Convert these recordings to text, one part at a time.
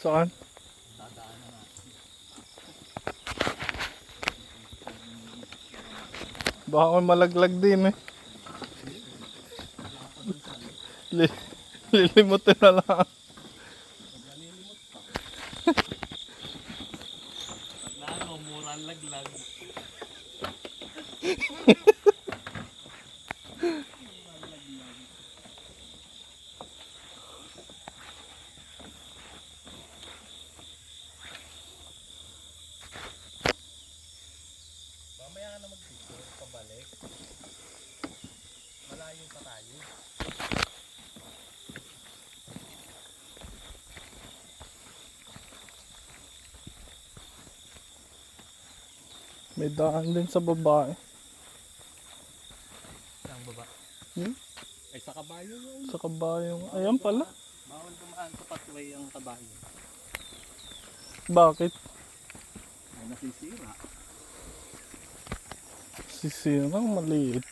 Saan? Dadaanan na. Baka may malaglag din eh. Li- Lilimutin na lang. Nalilimot pa. Pag naano, murang laglag. Murang laglag. Mamaya ka na mag-picture, pabalik. Malayo pa tayo. May daan din sa babae. Ang baba. Hmm? Ay, sa kabayo yun. Sa kabayong. Ayan pala. Bawal dumaan sa pathway ang kabayo. Bakit? Ay, nasisira. Sisirang maliit.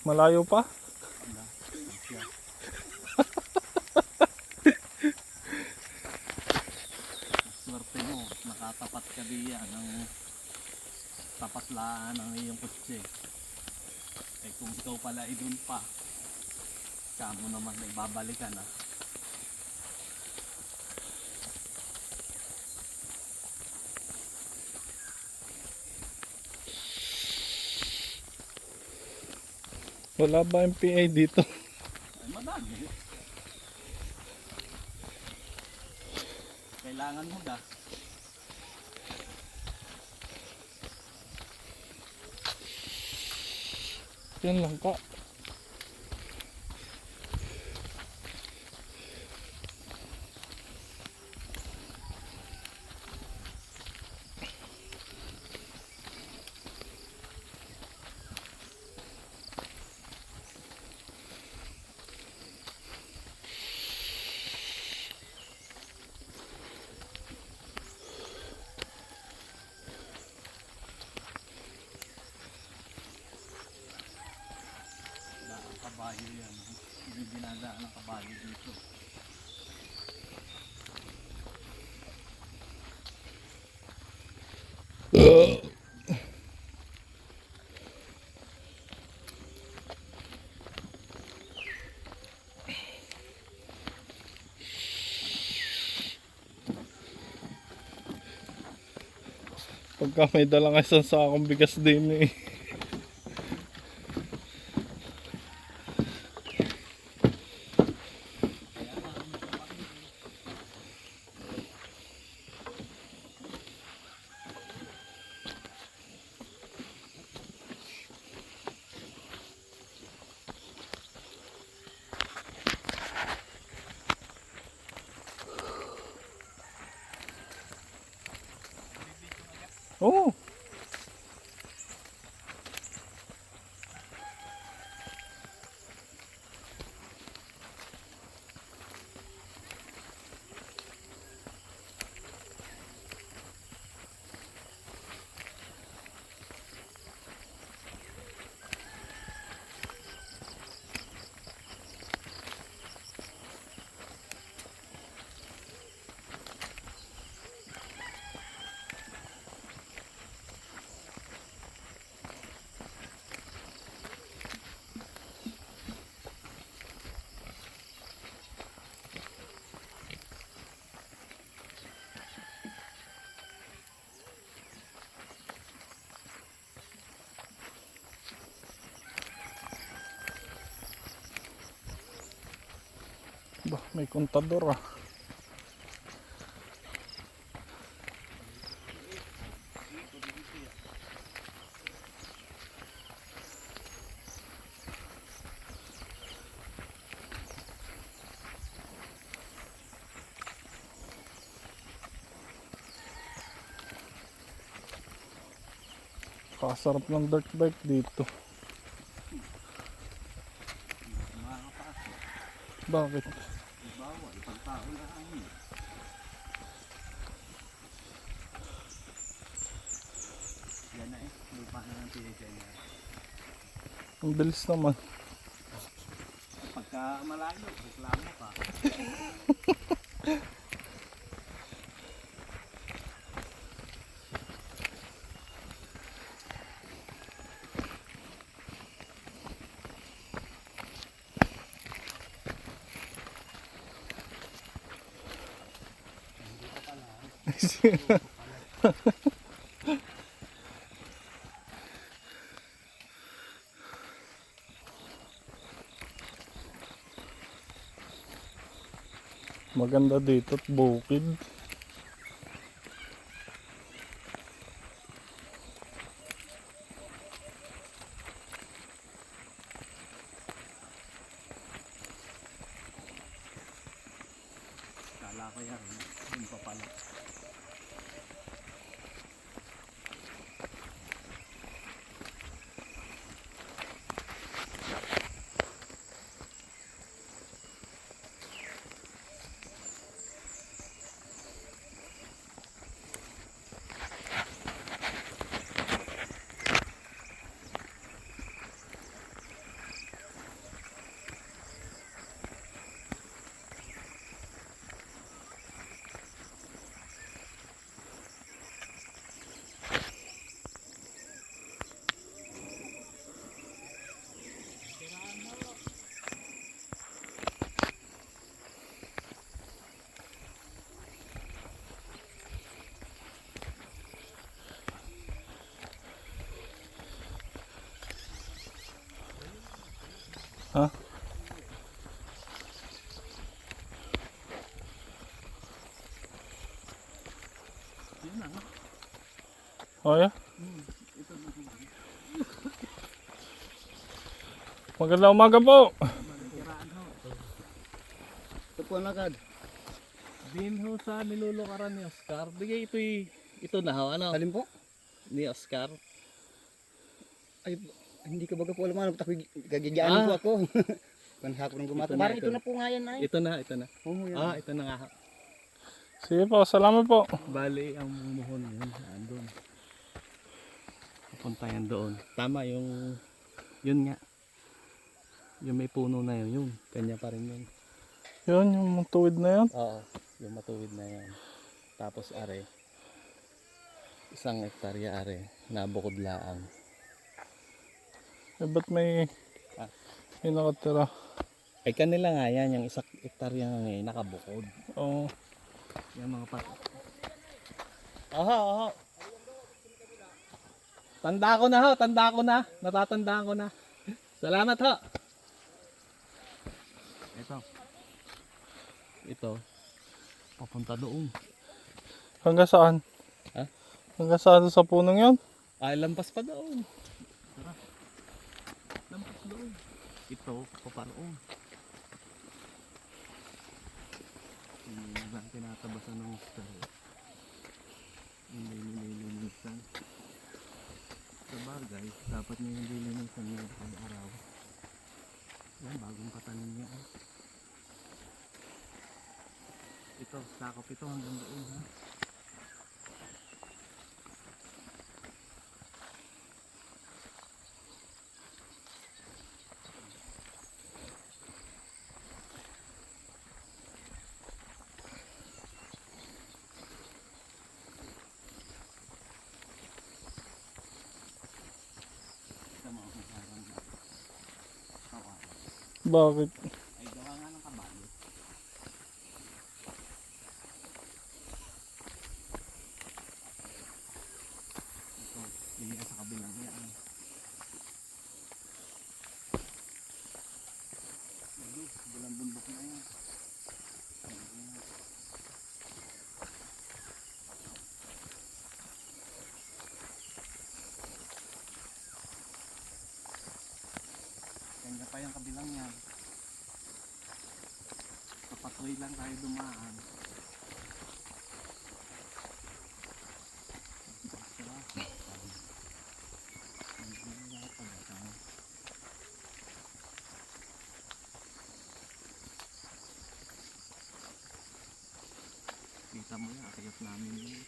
Malayo pa? Wala. Siya. Swerte mo, nakatapat ka diyan ng tapat laan ng iyong kutsi. Eh kung ikaw pala ay doon pa, kamo naman na ibabalikan ah. Wala ba yung PA dito? Ay madami. Kailangan mo da. Yan lang ka. Wala ang kabayo yan. Hindi dinadaan ang kabayo dito. Pagka may dalang isang sakong bigas din eh. Kaya nga ang kapatid. Oo. Bah, may kontador ah. Kasarap ng dirt bike dito. Makakapasok. Bakit? Bawal. Pagtao na hangin. Yan na eh. Lupa na ng PHN. Ang bilis naman. Pagka malayo, reklamo ka. Maganda dito at bukid. Kala ko yan, yun pa pala. Ha? Yun na, no? Oh, yeah? Ito na. Magandang umaga po. Kiraan ho. Ito po ang lakad. Din ho sa nilulukaran ni Oscar. Bigay ito na ho, ano? Alin po? Ni Oscar. Ay, hindi ko baga po alam ano. Gagigyanin po ako. Kung hapon ng Ito gumata. na, Parang ito ito na. na po nga yan ay. Ito na, ito na. Oo, yan. Ah, ito na nga ho. Sige po, salamat po. Bali, ang muhon yun, andun. Pupunta yan doon. Tama, yun nga. Yung may puno na yun, kanya pa rin yun. Yun, yung tuwid na yun. Oo, yung matuwid na yan. Tapos are, 1 hektarya are, nabukod laang. Eh, ba't may nakatira? Ay kanila nga yan, yung 1 hektarya nga ngayon, nakabukod. Oo. Yung mga pat. Aha. Tanda ko na. Natatandaan ko na. Salamat ho. Ito. Papunta doon. Hanggang saan? Ha? Hanggang saan sa punong yun? Ay, lampas pa doon. Tara. Lampas doon. Ito, paparoon. Hindi lang tinatabasan ng star. Hindi nililinisan. Sa bagay, dapat nyo nililinisan nyo pang araw. Yan, bagong patanim niya. Ito, sakop ito hanggang doon ha. Bakit? Ay, gawa nga ng kabalo. Ito, hindi ka sa kabilang yan. Ayun, bulang bundok na yan. Kanya pa yung kabilang yan. Kapatoy lang tayo dumaan. Kita mo yan, akayot namin yun.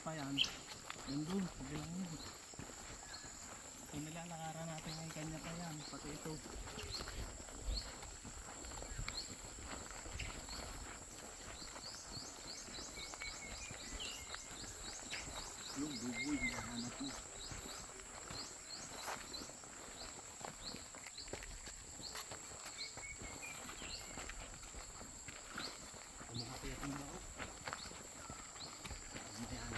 pa yan. Yun doon, kabilang yun. Ito nilalakaran natin ng kanya pa yan, pati ito. Yung buboy, mahanap mo. Kumakapit ang bao. Ayan.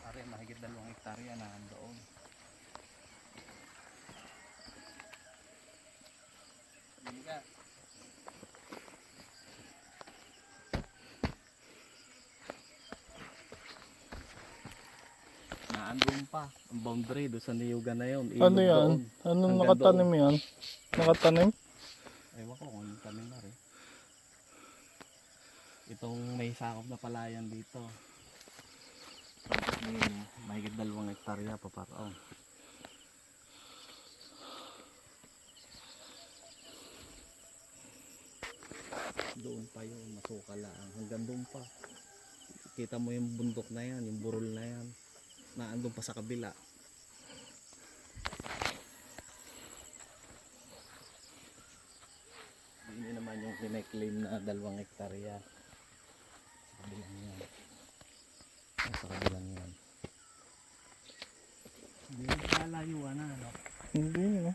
Pare, mahigit 2 hektarya na doon. Hindi ka. Naandun pa ang boundary doon sa niyugan na yun. Ano Ilog yan? doon. Anong Hanggang nakatanim yan? Nakatanim? Ewan ko kung anong tanim na rin. Itong may sakop na palayan dito. Tapos may mahigit 2 hektarya pa parang. Doon pa yun, masuka lang. Hanggang doon pa. Kita mo yung bundok na yan, yung burol na yan. Naandun pa sa kabila. Hindi naman yung kine-claim na 2 hektarya. Sa kabilang yan. Sa kabilang yan. Hindi mo kalayuan na, ano? Hindi no.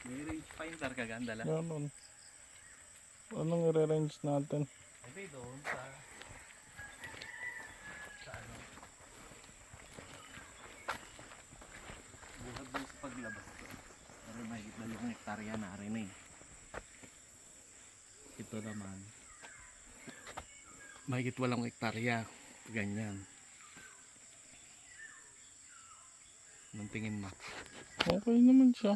May range finder ka gandala. Ganon. Anong i-range natin? Hindi doon sa ano? Buhat doon sa paglabas ko. Pero mahigit 2 hektarya na rin eh. Ito naman. Mahigit 8 hektarya. Ganyan. Anong tingin mo? Okay naman siya.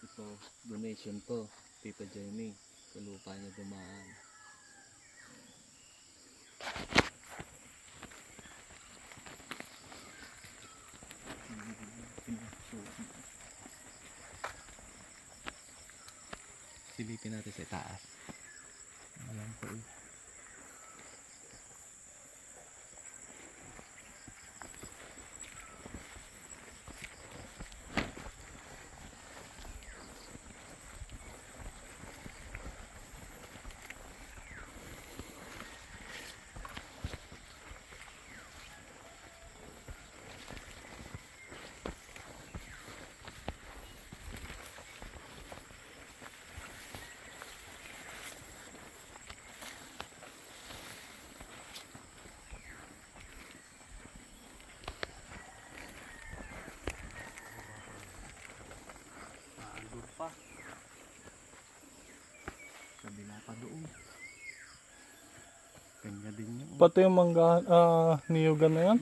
Ito, donation to. Tita Jenny. Sa lupa niya dumaan. Silipin natin sa taas. Alam ko eh. Andun pa. Kabila pa doon. Kanya din yun. Pati yung mangga, niyugan na yan.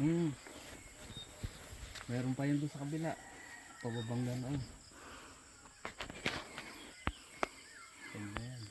Meron pa yun doon sa kabila. Pababang ganoon. Kanya yan.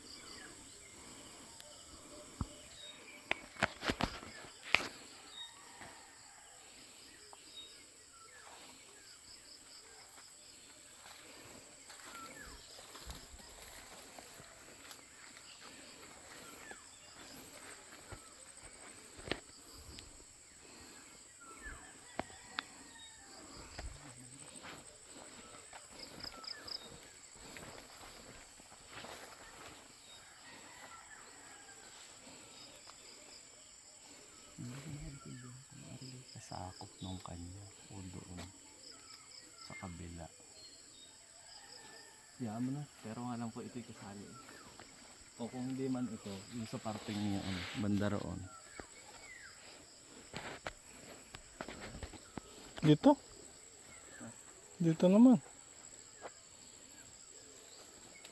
Sakop nung kanya o doon sa kabila. Diyan mo na, pero nga lang po ito'y kasali. O kung hindi man ito, yung sa parting niya, banda roon. Dito? Dito naman.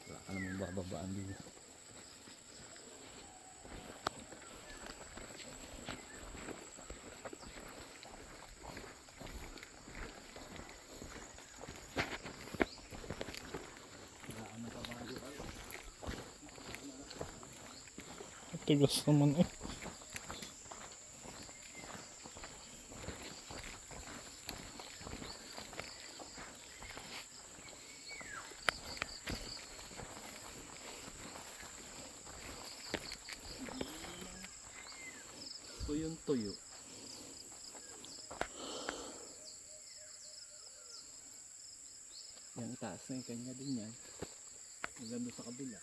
Wala ka namang bababaan din. Tigas naman eh. Tuyong tuyo. Yan taas na yung kanya din yan. Maganda sa kabila.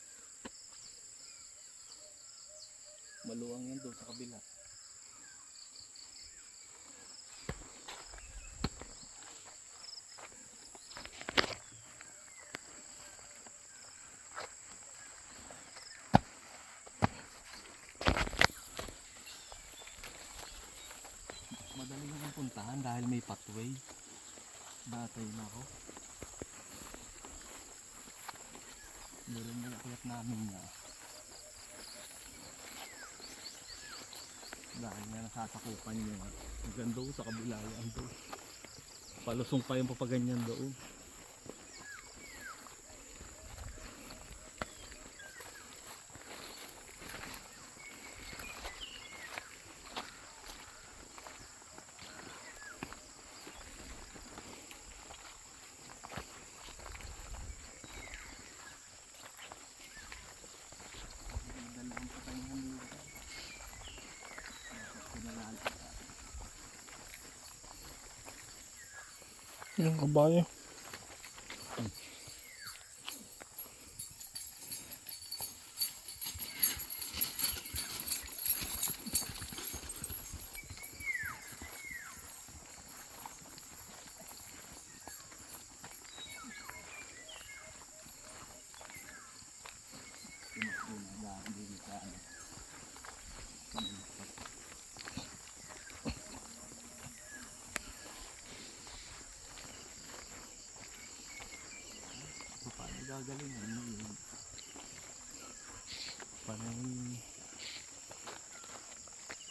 Maluwang yan doon sa kabila. Madali lang ang puntahan dahil may pathway. Batay na ako. Meron na akiyat namin na. Dahil nga nasasakupan nyo nga. Hanggang doon sa kabila yan doon. Palusong pa yung papaganyan doon. Yung kabayo. Paano gagalingan mo yun? Parang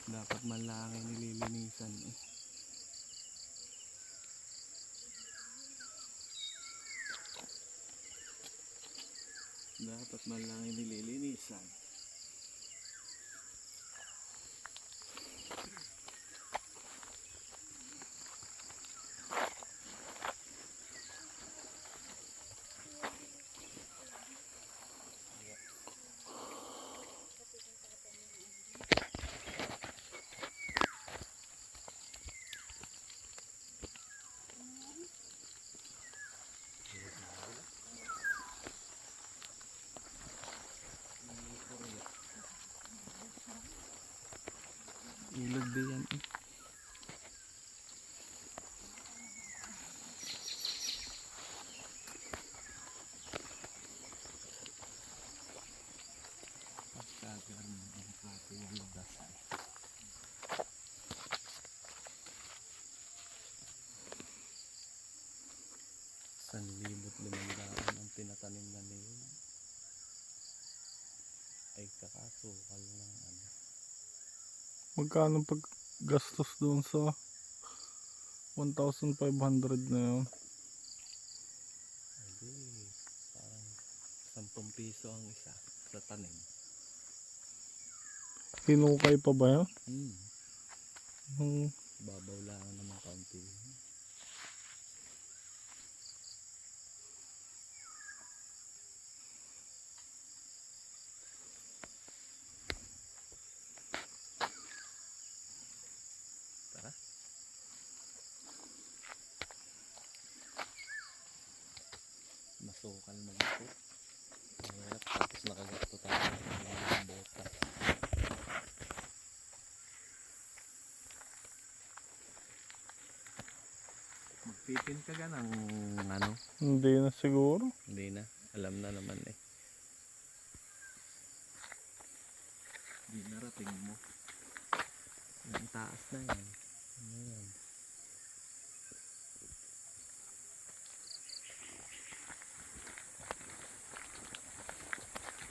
dapat man lang ay nililinisan eh. Dapat man lang ay nililinisan. Ilog din yan eh. Pagkagar mo ang plato yung dasal. ₱1,500 ang tinatanim na niyo. Ay kakasukal ng ano. Magkano pag gastos doon sa 1,500 na yun? Hindi, parang ₱10 ang isa sa tanim. Hinukay pa ba yun? Babaw lang naman kaunti. Tara. Masukal mag-ikot. Mahirap tapos nakagato tayo ng mga bota. Magpipin ka ga ng ano? Hindi na siguro. Hindi na. Alam na naman eh. Hindi narating mo. Yung taas na yan. Ano yan?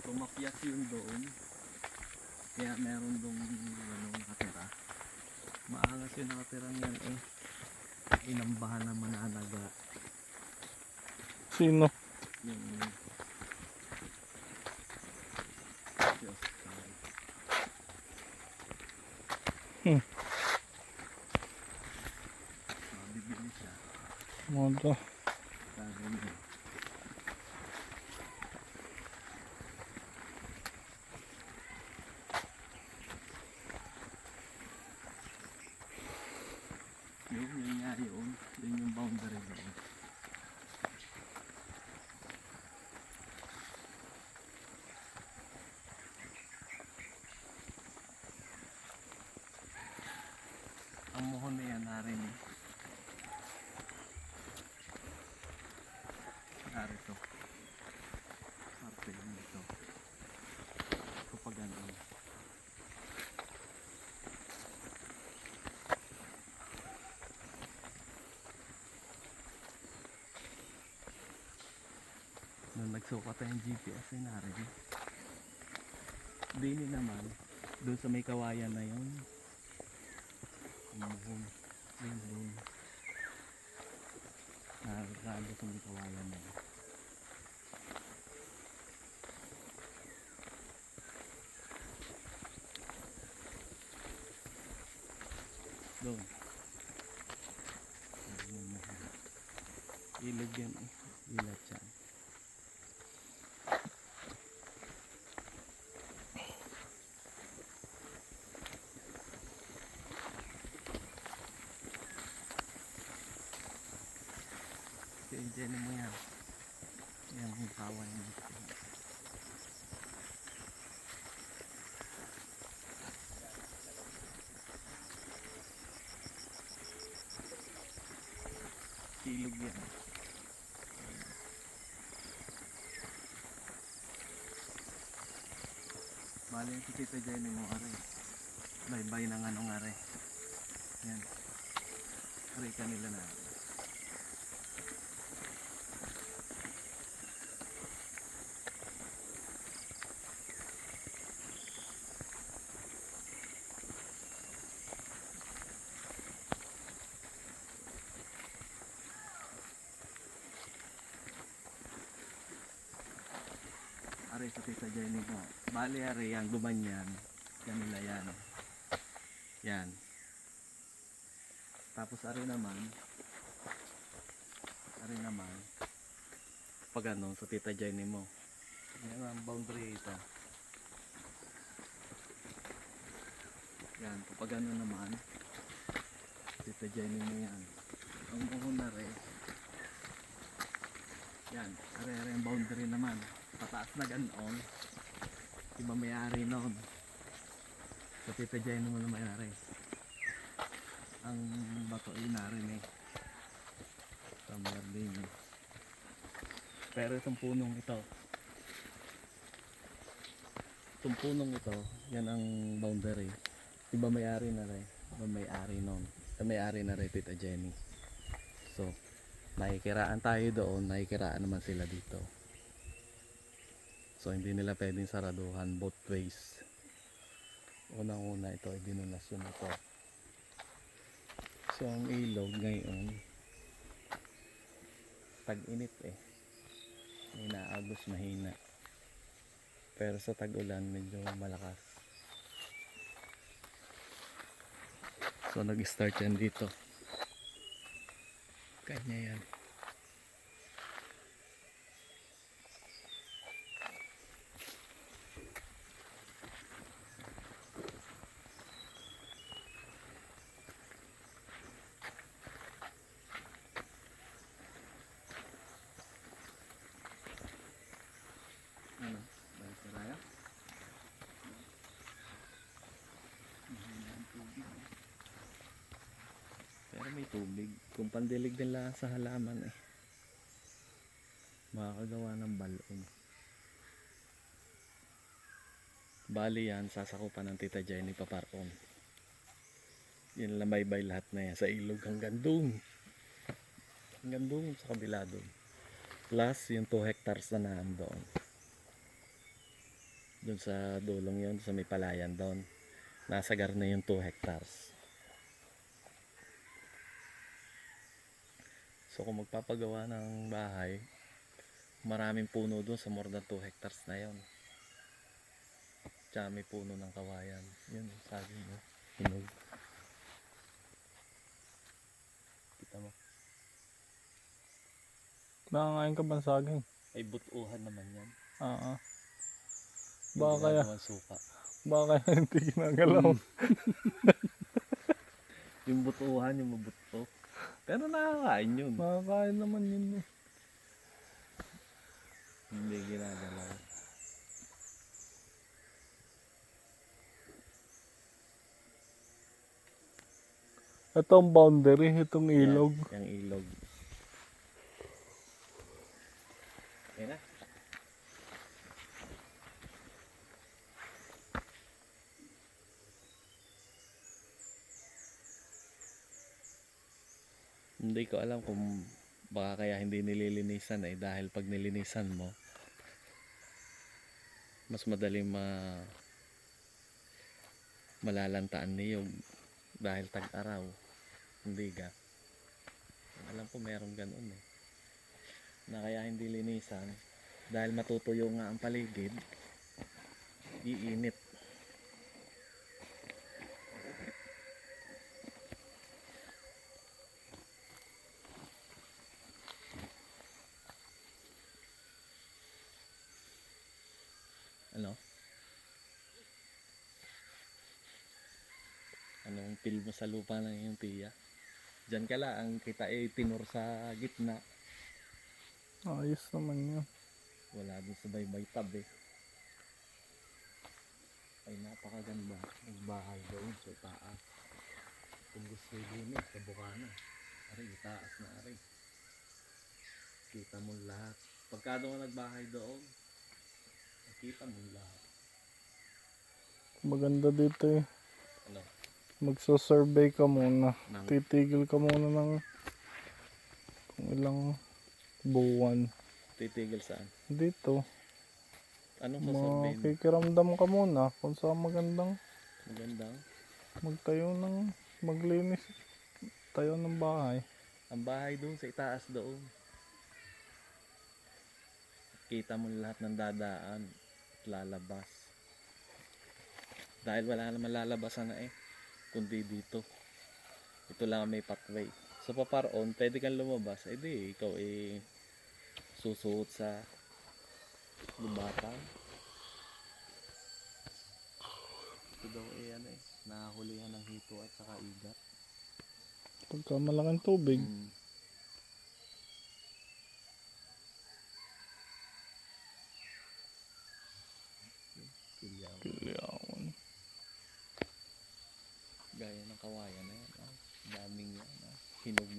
Tumapyas yun doon. Kaya meron doon nakatira. Maangas yung nakatirang yan eh. Inambahan ng mananaga. Sino? Yung Diyos. Hmm. Mabibili siya. Modo. Sabi niya. Yun nga yun. Yun yung boundary doon. Ang muhon na yan narin eh. Narito. Parte yun dito. Kapag ano. Nung nagsukat tayong GPS ay narin. Dini naman, doon sa may kawayan na yun. Umuhon. Yun doon. Nakakalo sa may kawayan na yun. Doon. Umuhon. Ilog yan eh. Ilat yan. Enjoy mo yan. Yung kawan mo. Ilog yan. Bali yung Tita Jenny mo, are. Bye-bye ng anong are. Yan. Are kanila na. Are sa Tita Jenny mo. Bali are yan, gumanyan. Kanila yan. Yan. Tapos are naman. Pag ano, sa Tita Jenny mo. Yan ang boundary ito. Yan, kapag ano naman. Tita Jenny mo yan. Ang muhon na rin. Yan, are ang boundary naman. Pataas na ganon. Iba may-ari noon. Sa Tita Jenny mo na may-ari. Ang bato ay narin eh. Sa Malarding. Pero itong punong ito. Itong punong ito, yan ang boundary. Iba may-ari na rin. Iba may-ari noon. May-ari na rin Tita Jenny. So, nakikiraan tayo doon, nakikiraan naman sila dito. So hindi nila pwedeng saraduhan both ways. Unang-una ito ay dinonasyon ito. So ang ilog ngayon tag-init eh. May naagos mahina. Pero sa tag-ulan medyo malakas. So nag-start yan dito. Kanya yan. Ano? Balik na tayo? Mahina ang tubig. Pero may tubig. Kung pandilig din lang sa halaman eh. Makakagawa ng balon. Bali yan, sasakupan ng Tita Jenny paparon. Yan lang bye-bye lahat na yan. Sa ilog hanggang doon. Hanggang doon sa kabila doon. Plus yung 2 hectares na nandoon. Doon sa dulong yun, sa may palayan doon. Nasagar na yung 2 hectares. So kung magpapagawa ng bahay, maraming puno doon sa more than 2 hectares na yon. Tsaka may puno ng kawayan. Yun, sabi mo. Hinog. Kita mo. Nakakain ka ba ng saging? Ay butuhan naman yan. Oo. Yung Baka kaya, ginagawang suka. baka kaya hindi ginagalaw. Yung butuhan, yung mabuto. Pero nakakain yun. Nakakain naman yun eh. Hindi ginagalaw. Ito ang boundary, itong ilog. Yan, yung ilog. Yan na. Hindi ko alam kung baka kaya hindi nililinisan dahil pag nilinisan mo mas madali malalantaan niyog dahil tag-araw. Hindi ga. Alam ko meron ganun na kaya hindi linisan dahil matutuyo nga ang paligid, iinit. Ano? Anong feel mo sa lupa ng iyong tiya? Diyan ka lang, ang kita tinur sa gitna. Ayos naman yun. Wala doon sa baybay tab Ay napakaganda. Ang bahay doon sa taas. Kung gusto linis, kabuka na. Ari, itaas na ari. Kita mo lahat. Pagka doon ka nagbahay doon, nakita mo lahat. Maganda dito eh. Ano? Magso-survey ka muna. Nang Titigil ka muna ng kung ilang buwan. titigil saan? Dito. Anong sasabihin? Makikiramdam ka muna kung saan magandang Magandang. magtayo ng maglinis tayo ng bahay. Ang bahay doon sa itaas doon. Kita mo lahat ng dadaan at lalabas. Dahil wala naman lalabasan kundi dito. Ito lang ang may pathway. Sa paparoon, pwede kang lumabas. Di, ikaw susuot sa lubatan. Ito daw nakahulihan ng hito at saka igat. Pagka malaking tubig, Kilyaw. kailangan. Gaya ng kawayan na yan. Daming yan. Hinog